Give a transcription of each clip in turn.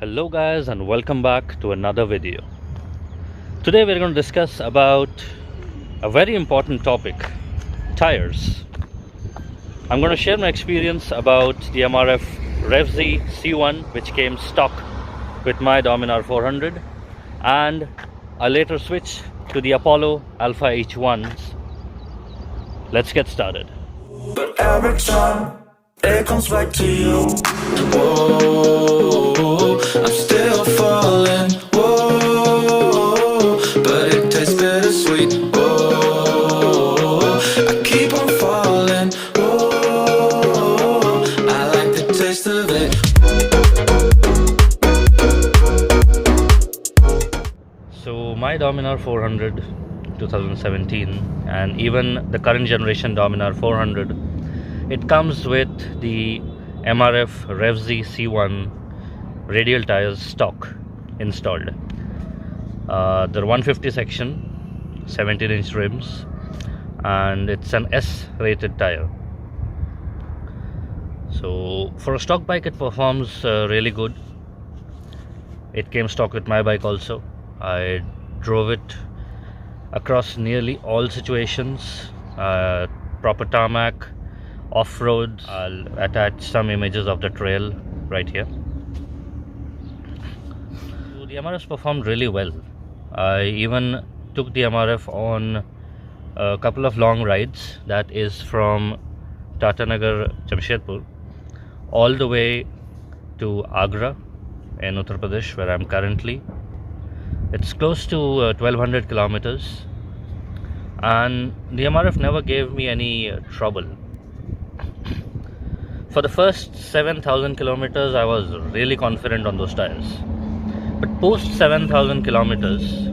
Hello guys and welcome back to another video. Today we're going to discuss about a very important topic, tires. I'm going to share my experience about the MRF RevZ C1 which came stock with my Dominar 400, and I later switched to the Apollo Alpha H1s. Let's get started. But every time it comes back to you. Whoa, I'm still falling. Whoa, but it tastes bittersweet. Whoa, I keep on falling. Whoa, I like the taste of it. So my Dominar 400 2017 and even the current generation Dominar 400, it comes with the MRF RevZ C1 radial tires stock installed. They're 150 section, 17-inch rims, and it's an S rated tire. So for a stock bike it performs really good. It came stock with my bike also. I drove it across nearly all situations, proper tarmac, off-road. I'll attach some images of the trail right here. So the MRF performed really well. I even took the MRF on a couple of long rides, that is from Tatanagar, Jamshedpur, all the way to Agra in Uttar Pradesh, where I'm currently. It's close to 1200 kilometers, and the MRF never gave me any trouble. For the first 7,000 kilometers I was really confident on those tires, but post 7,000 kilometers,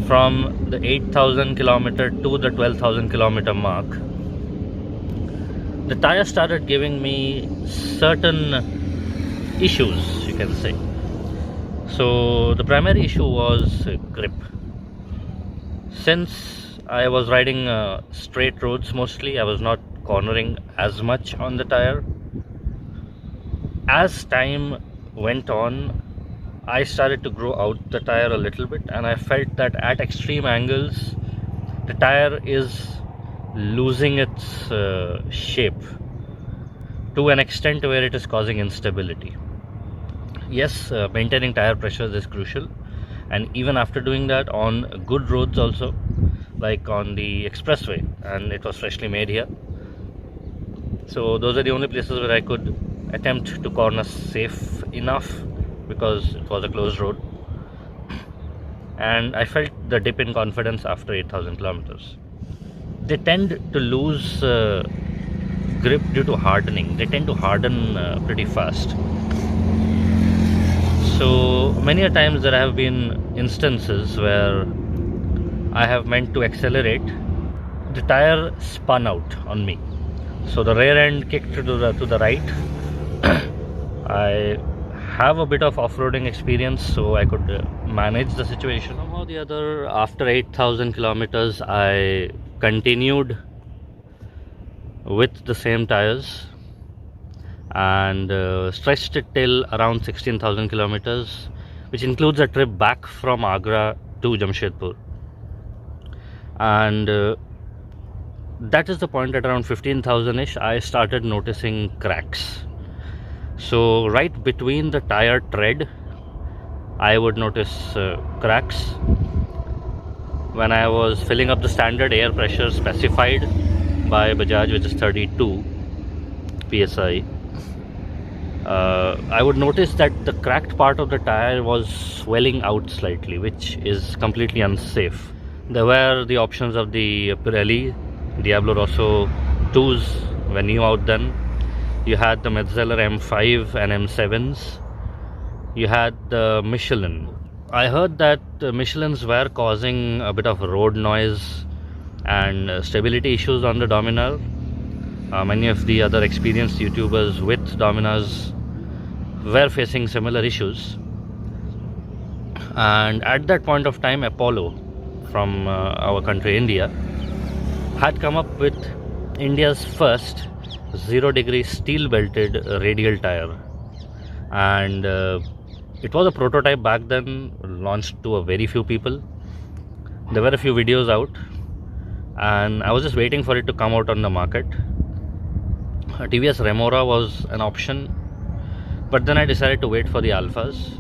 from the 8,000 kilometer to the 12,000 kilometer mark, the tire started giving me certain issues, you can say. So the primary issue was grip. Since I was riding straight roads mostly, I was not cornering as much on the tire. As time went on, I started to grow out the tire a little bit, and I felt that at extreme angles the tire is losing its shape to an extent where it is causing instability. Yes, maintaining tire pressures is crucial, and even after doing that on good roads also, like on the expressway, and it was freshly made here, so those are the only places where I could attempt to corner safe enough because it was a closed road, and I felt the dip in confidence after 8,000 kilometers. They tend to lose grip due to hardening. They tend to harden pretty fast. So many a times there have been instances where I have meant to accelerate, the tire spun out on me, so the rear end kicked to the right. I have a bit of off-roading experience, so I could manage the situation. Somehow or the other, after 8,000 kilometers I continued with the same tires and stretched it till around 16,000 kilometers, which includes a trip back from Agra to Jamshedpur. And that is the point, at around 15,000-ish I started noticing cracks. So right between the tire tread I would notice cracks. When I was filling up the standard air pressure specified by Bajaj, which is 32 psi, I would notice that the cracked part of the tire was swelling out slightly, which is completely unsafe. There were the options of the Pirelli Diablo Rosso 2s were new out then. You had the Metzeler M5 and M7s. You had the Michelin. I heard that the Michelins were causing a bit of road noise and stability issues on the Dominar. Many of the other experienced YouTubers with Dominars were facing similar issues, and at that point of time Apollo from our country India had come up with India's first 0 degree steel belted radial tire, and It was a prototype back then, launched to a very few people. There were a few videos out, and I was just waiting for it to come out on the market. TVS Remora was an option, but then I decided to wait for the Alphas.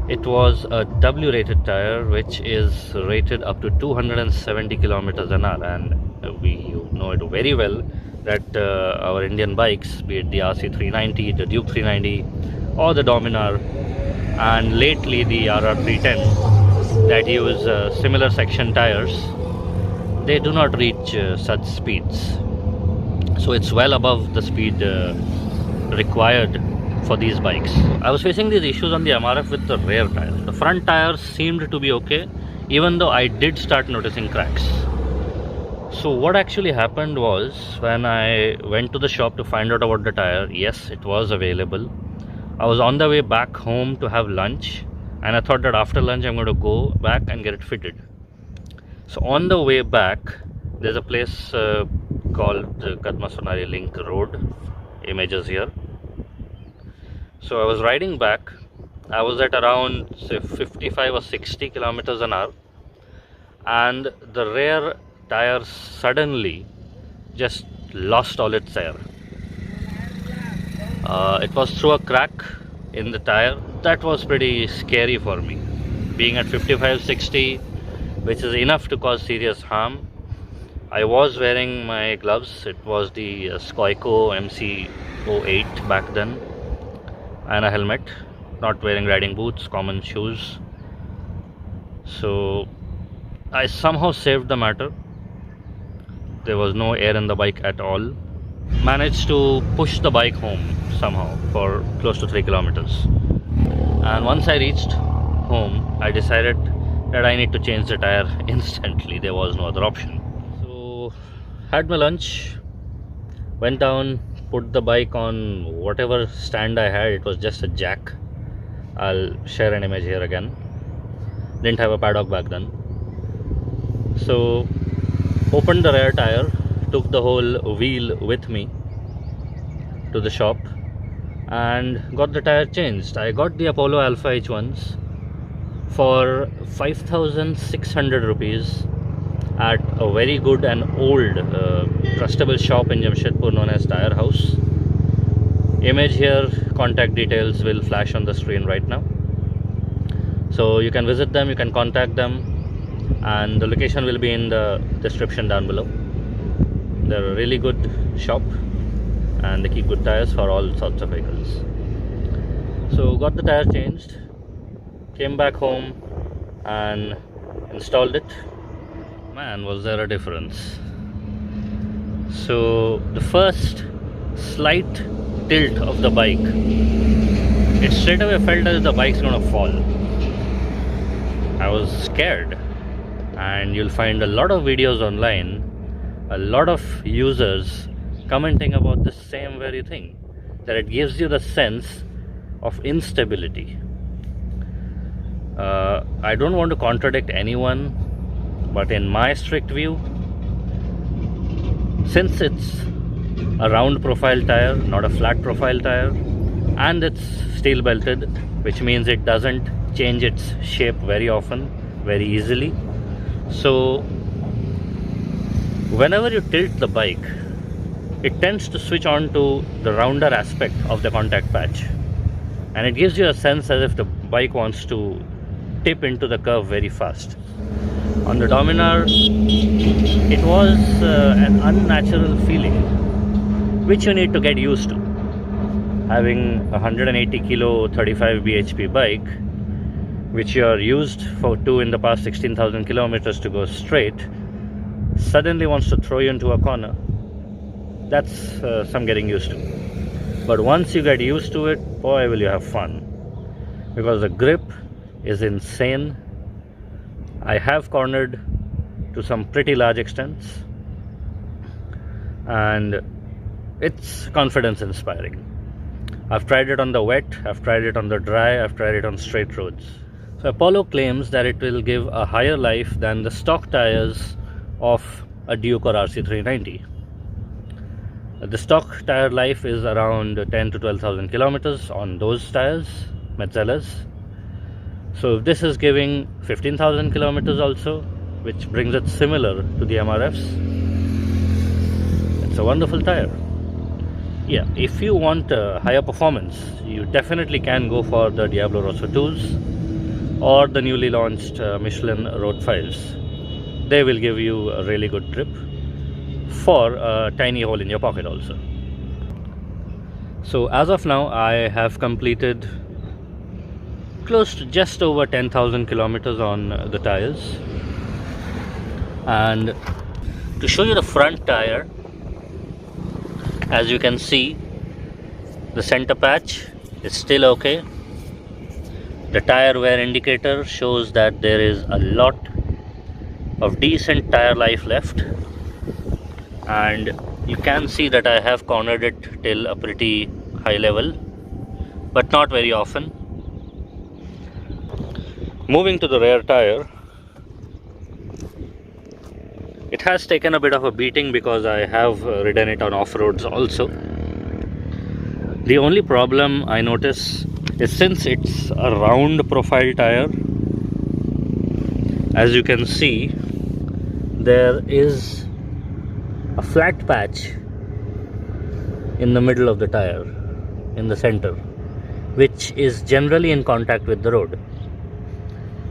It was a W rated tire, which is rated up to 270 kilometers an hour, and you know it very well that our Indian bikes, be it the RC390, the Duke 390, or the Dominar, and lately the RR310 that use similar section tires, they do not reach such speeds. So it's well above the speed required for these bikes. I was facing these issues on the MRF with the rear tires. The front tires seemed to be okay, even though I did start noticing cracks. So what actually happened was, when I went to the shop to find out about the tire, yes, it was available. I was on the way back home to have lunch, and I thought that after lunch I'm going to go back and get it fitted. So on the way back, there's a place called Kadma Sonari Link Road. Images here. So I was riding back. I was at around, say, 55 or 60 kilometers an hour, and the rear tire suddenly just lost all its air. It was through a crack in the tire. That was pretty scary for me. Being at 55-60, which is enough to cause serious harm. I was wearing my gloves. It was the Skoiko MC08 back then, and a helmet. Not wearing riding boots, common shoes. So I somehow saved the matter. There was no air in the bike at all. Managed to push the bike home somehow for close to 3 kilometers. And once I reached home, I decided that I need to change the tire instantly. There was no other option. So had my lunch, went down, put the bike on whatever stand I had. It was just a jack. I'll share an image here again. Didn't have a paddock back then. So opened the rear tire, took the whole wheel with me to the shop, and got the tire changed. I got the Apollo Alpha H1s for 5,600 rupees at a very good and old trustable shop in Jamshedpur known as Tire House. Image here, contact details will flash on the screen right now. So you can visit them, you can contact them, and the location will be in the description down below. They're a really good shop, and they keep good tires for all sorts of vehicles. So got the tire changed, came back home and installed it. Man, was there a difference. So the first slight tilt of the bike, it straight away felt as if the bike's gonna fall. I was scared, and you'll find a lot of videos online, a lot of users commenting about the same very thing, that it gives you the sense of instability. I don't want to contradict anyone, but in my strict view, since it's a round profile tire, not a flat profile tire, and it's steel belted, which means it doesn't change its shape very often, very easily. So whenever you tilt the bike, it tends to switch on to the rounder aspect of the contact patch, and it gives you a sense as if the bike wants to tip into the curve very fast. On the Dominar, it was an unnatural feeling, which you need to get used to. Having a 180 kilo 35 bhp bike, which you are used to in the past 16,000 kilometers to go straight, suddenly wants to throw you into a corner. That's some getting used to. But once you get used to it, boy, will you have fun, because the grip is insane. I have cornered to some pretty large extents, and it's confidence inspiring. I've tried it on the wet, I've tried it on the dry, I've tried it on straight roads. So Apollo claims that it will give a higher life than the stock tires of a Duke or RC390. The stock tire life is around 10 to 12,000 kilometers on those tires, Metzeler's. So if this is giving 15,000 kilometers also, which brings it similar to the MRFs, it's a wonderful tire. Yeah, if you want higher performance, you definitely can go for the Diablo Rosso 2s or the newly launched Michelin Road 5s. They will give you a really good grip for a tiny hole in your pocket also. So as of now, I have completed close to just over 10,000 kilometers on the tires. And to show you the front tire, as you can see, the center patch is still okay. The tire wear indicator shows that there is a lot of decent tire life left, and you can see that I have cornered it till a pretty high level, but not very often. Moving to the rear tire, it has taken a bit of a beating because I have ridden it on off-roads also. The only problem I notice is, since it's a round profile tire, as you can see, there is a flat patch in the middle of the tire, in the center, which is generally in contact with the road.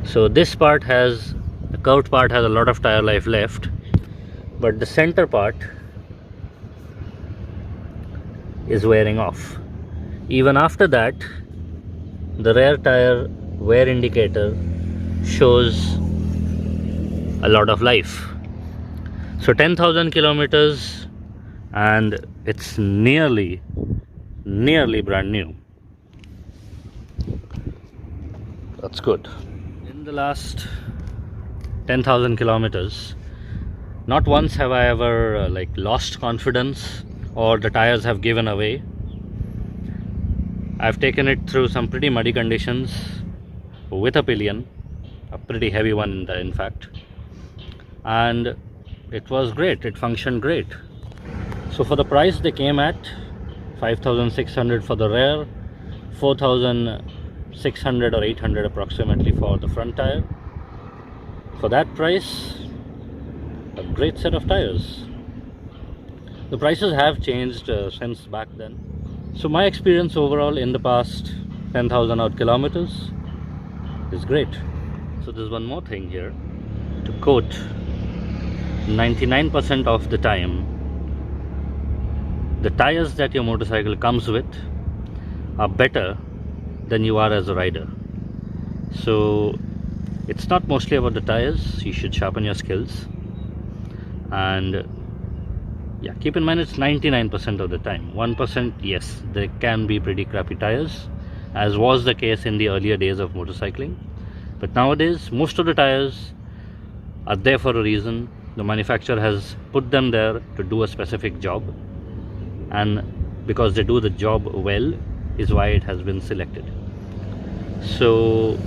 So this part has, the curved part has a lot of tire life left, but the center part is wearing off. Even after that, the rear tire wear indicator shows a lot of life. So 10,000 kilometers and it's nearly brand new. That's good. In the last 10,000 kilometers, not once have I ever lost confidence or the tires have given away. I've taken it through some pretty muddy conditions with a pillion, a pretty heavy one in fact, and it was great. It functioned great. So for the price they came at, 5,600 for the rear, 4,600 or 800 approximately for the front tire. For that price, a great set of tires. The prices have changed since back then. So my experience overall in the past 10,000 odd kilometers is great. So there's one more thing here to quote: 99% of the time, the tires that your motorcycle comes with are better than you are as a rider. So it's not mostly about the tires. You should sharpen your skills. And yeah, keep in mind it's 99% of the time. 1%, yes, there can be pretty crappy tires, as was the case in the earlier days of motorcycling. But nowadays, most of the tires are there for a reason. The manufacturer has put them there to do a specific job, and because they do the job well is why it has been selected. So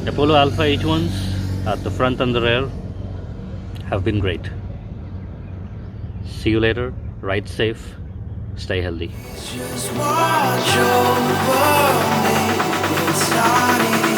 Apollo Alpha H1s at the front and the rear have been great. See you later. Ride safe. Stay healthy. Just watch over me. It's not easy.